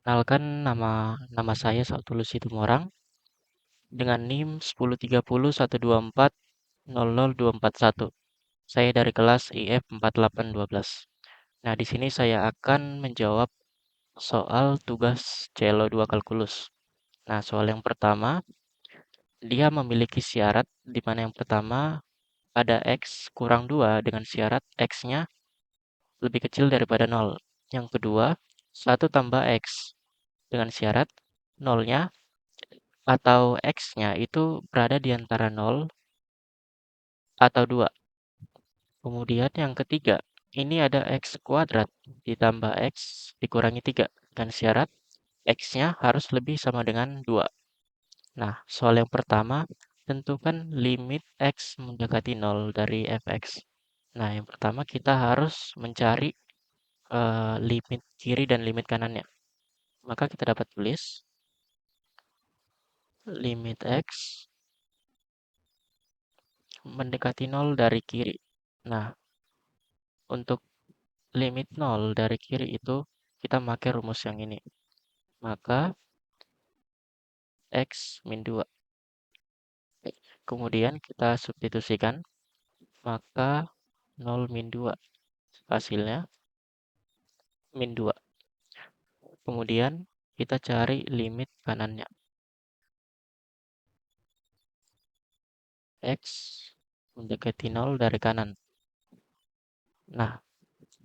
Kenalkan nama saya Sautulus Situmorang dengan NIM 103012400241. Saya dari kelas IF 4812. Nah, di sini saya akan menjawab soal tugas CLO 2 kalkulus. Nah, soal yang pertama, dia memiliki syarat di mana yang pertama ada X kurang 2 dengan syarat X-nya lebih kecil daripada 0. Yang kedua, 1 tambah X dengan syarat nolnya atau X-nya itu berada di antara 0 atau 2. Kemudian yang ketiga, ini ada X kuadrat ditambah X dikurangi 3 dan syarat X-nya harus lebih sama dengan 2. Nah, soal yang pertama, tentukan limit X mendekati 0 dari fx. Nah, yang pertama kita harus mencari limit kiri dan limit kanannya. Maka kita dapat tulis limit X mendekati 0 dari kiri. Nah, untuk limit 0 dari kiri itu kita pakai rumus yang ini. Maka X min 2. Kemudian kita substitusikan. Maka 0 min 2. Hasilnya min 2. Kemudian kita cari limit kanannya. X mendekati 0 dari kanan. Nah,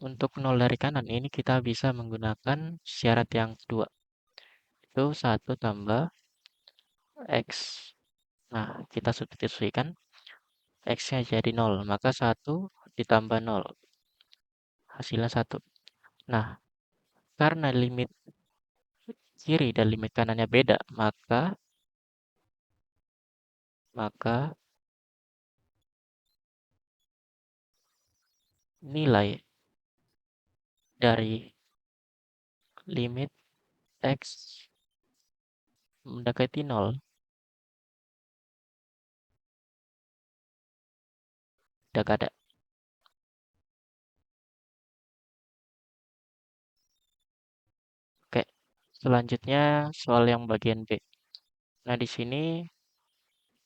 untuk 0 dari kanan ini kita bisa menggunakan syarat yang kedua. Itu 1 tambah X. Nah, kita substitusikan. X-nya jadi 0. Maka 1 ditambah 0. Hasilnya 1. Nah, karena limit kiri dan limit kanannya beda, maka nilai dari limit X mendekati 0 tidak ada. Oke, selanjutnya soal yang bagian B. Nah, di sini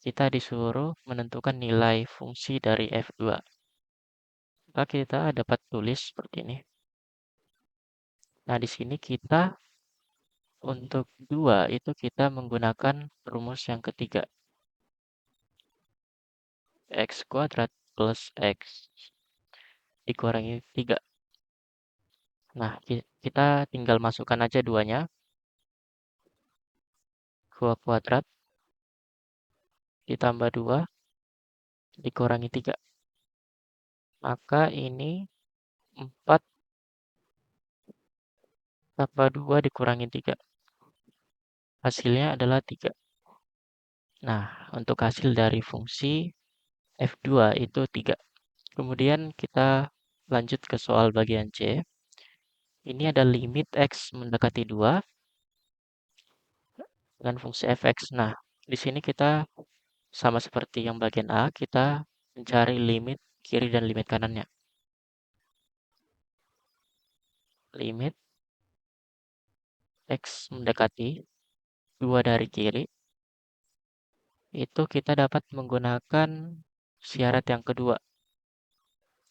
kita disuruh menentukan nilai fungsi dari F2. Maka kita dapat tulis seperti ini. Nah, di sini kita untuk 2 itu kita menggunakan rumus yang ketiga. X kuadrat plus X dikurangi 3. Nah, kita tinggal masukkan aja duanya. 2 kuadrat ditambah 2 dikurangi 3. Maka ini 4 tambah 2 dikurangi 3. Hasilnya adalah 3. Nah, untuk hasil dari fungsi F2 itu 3. Kemudian kita lanjut ke soal bagian C. Ini ada limit X mendekati 2 dengan fungsi fx. Nah, di sini kita sama seperti yang bagian A, kita mencari limit kiri dan limit kanannya. Limit X mendekati 2 dari kiri, itu kita dapat menggunakan syarat yang kedua,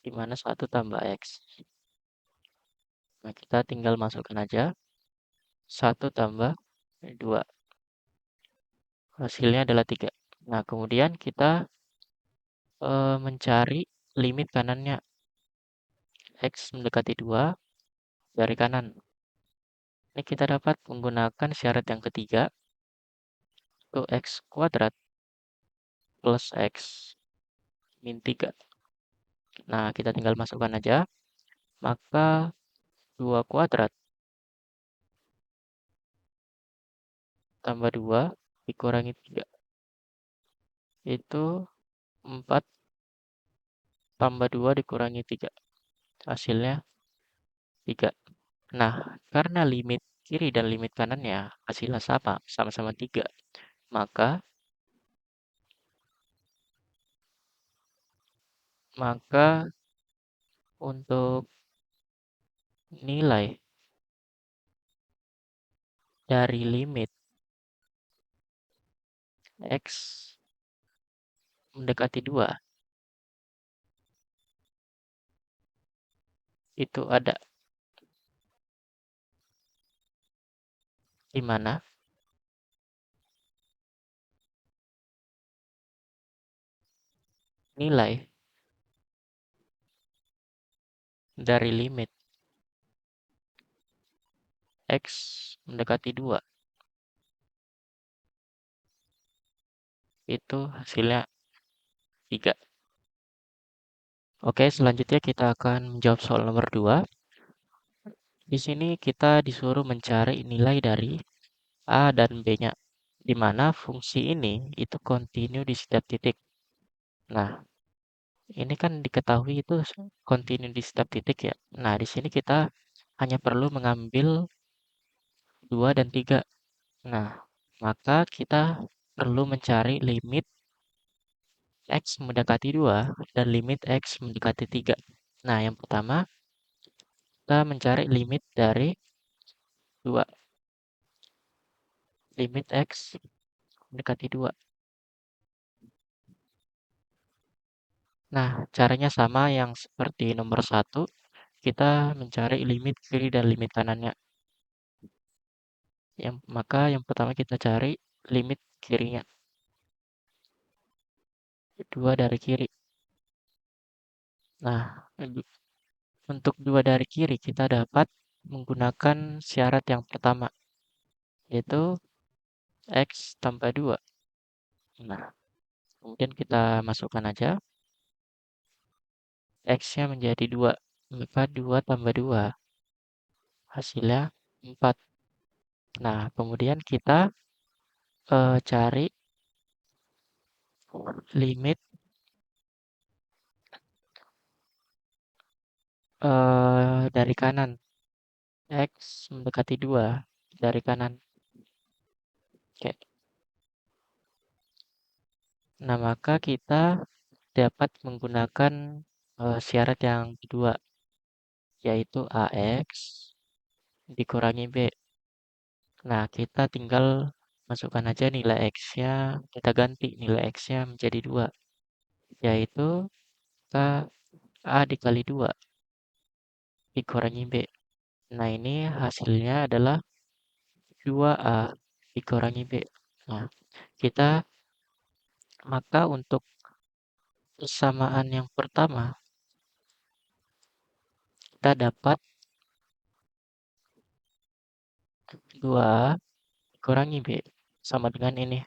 di mana 1 tambah X. Nah, kita tinggal masukkan aja 1 tambah 2. Hasilnya adalah 3. Nah, kemudian kita mencari limit kanannya. X mendekati 2 dari kanan. Ini kita dapat menggunakan syarat yang ketiga, itu X kuadrat plus X min 3. Nah, kita tinggal masukkan aja. Maka 2 kuadrat tambah 2 dikurangi 3. Itu 4 tambah 2 dikurangi 3. Hasilnya 3. Nah, karena limit kiri dan limit kanannya hasilnya sama-sama 3. Maka untuk nilai dari limit X mendekati 2 itu ada di mana nilai dari limit X mendekati 2 itu hasilnya 3. Oke, selanjutnya kita akan menjawab soal nomor 2. Di sini kita disuruh mencari nilai dari A dan B-nya, di mana fungsi ini itu kontinu di setiap titik. Nah, ini kan diketahui itu kontinu di setiap titik ya. Nah, di sini kita hanya perlu mengambil 2 dan 3. Nah, maka kita perlu mencari limit X mendekati 2 dan limit X mendekati 3. Nah, yang pertama kita mencari limit dari 2. Limit X mendekati 2. Nah, caranya sama yang seperti nomor 1. Kita mencari limit kiri dan limit kanannya. Maka yang pertama kita cari limit kirinya. 2 dari kiri. Nah, untuk 2 dari kiri kita dapat menggunakan syarat yang pertama, yaitu X tambah 2. Nah, kemudian kita masukkan aja X-nya menjadi 2. Maka 2 tambah 2 hasilnya 4. Nah, kemudian kita cari limit dari kanan. X mendekati 2 dari kanan. Oke. Nah, maka kita dapat menggunakan syarat yang kedua, yaitu AX dikurangi B. Nah, kita tinggal masukkan aja nilai X-nya, kita ganti nilai X-nya menjadi 2, yaitu kita A dikali 2 dikurangi B. Nah, ini hasilnya adalah 2A dikurangi B. Nah, kita maka untuk persamaan yang pertama, kita dapat 2A dikurangi B sama dengan ini,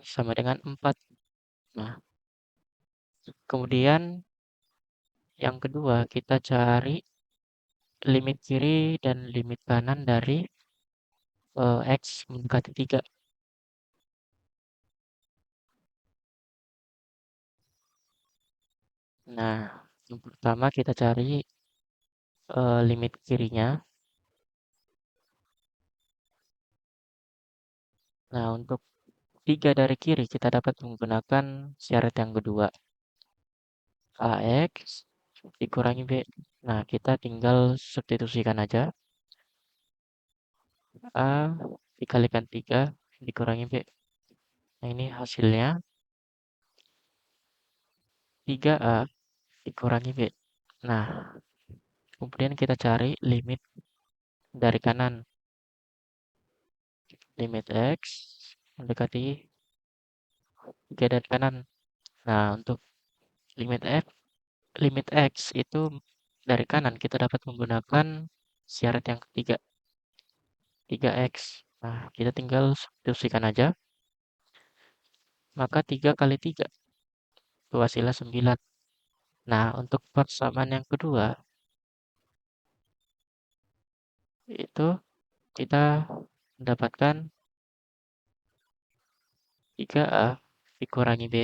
sama dengan 4. Nah, kemudian yang kedua kita cari limit kiri dan limit kanan dari X mendekati 3. Nah, yang pertama kita cari limit kirinya. Nah, untuk 3 dari kiri kita dapat menggunakan syarat yang kedua. AX dikurangi B. Nah, kita tinggal substitusikan aja. A dikalikan 3 dikurangi B. Nah, ini hasilnya 3A dikurangi B. Nah, kemudian kita cari limit dari kanan. Limit X mendekati 3 dari kanan. Nah, untuk limit limit X itu dari kanan kita dapat menggunakan syarat yang ketiga, 3X. Nah, kita tinggal substitusikan aja. Maka 3 kali 3 itu hasilnya 9. Nah, untuk persamaan yang kedua itu kita mendapatkan 3A dikurangi B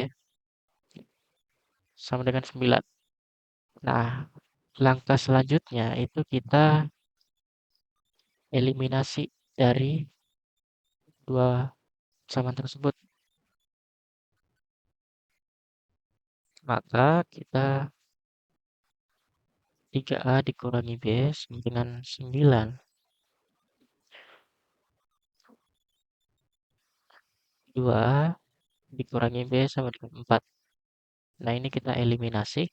sama dengan 9. Nah, langkah selanjutnya itu kita eliminasi dari dua persamaan tersebut. Maka kita 3A dikurangi B sama dengan 9. 2 dikurangi B sama dengan 4. Nah, ini kita eliminasi.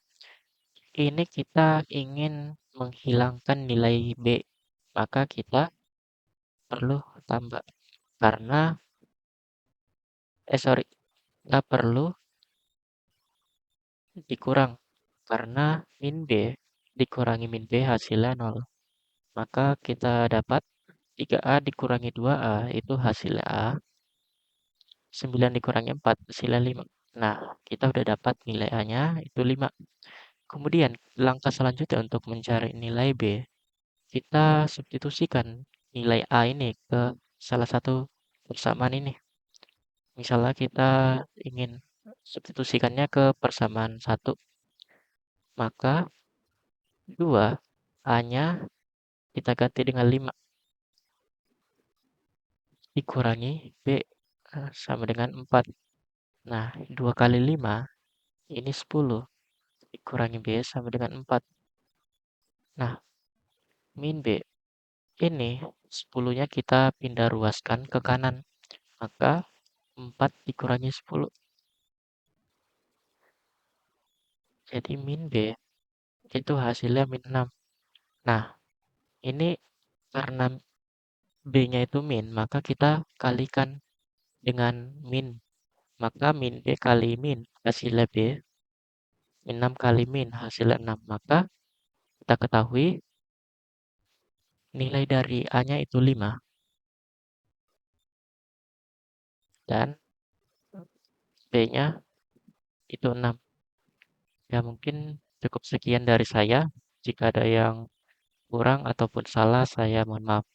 Ini kita ingin menghilangkan nilai B. Maka kita perlu tambah. Karena, sorry, kita perlu dikurang. Karena min B dikurangi min B hasilnya 0. Maka kita dapat 3A dikurangi 2A itu hasilnya A. 9 dikurangi 4 hasilnya 5. Nah, kita udah dapat nilai A-nya itu 5. Kemudian, langkah selanjutnya untuk mencari nilai B, kita substitusikan nilai A ini ke salah satu persamaan ini. Misalnya kita ingin substitusikannya ke persamaan 1, maka 2 A-nya kita ganti dengan 5 dikurangi B sama dengan 4. Nah, 2 kali 5 ini 10 dikurangi B sama dengan 4. Nah, min B ini 10-nya kita pindah ruaskan ke kanan. Maka 4 dikurangi 10. Jadi min B itu hasilnya min 6. Nah, ini karena B-nya itu min, maka kita kalikan dengan min. Maka min B kali min hasilnya B, min 6 kali min hasilnya 6. Maka kita ketahui nilai dari A-nya itu 5 dan B-nya itu 6. Ya mungkin cukup sekian dari saya. Jika ada yang kurang ataupun salah, saya mohon maaf.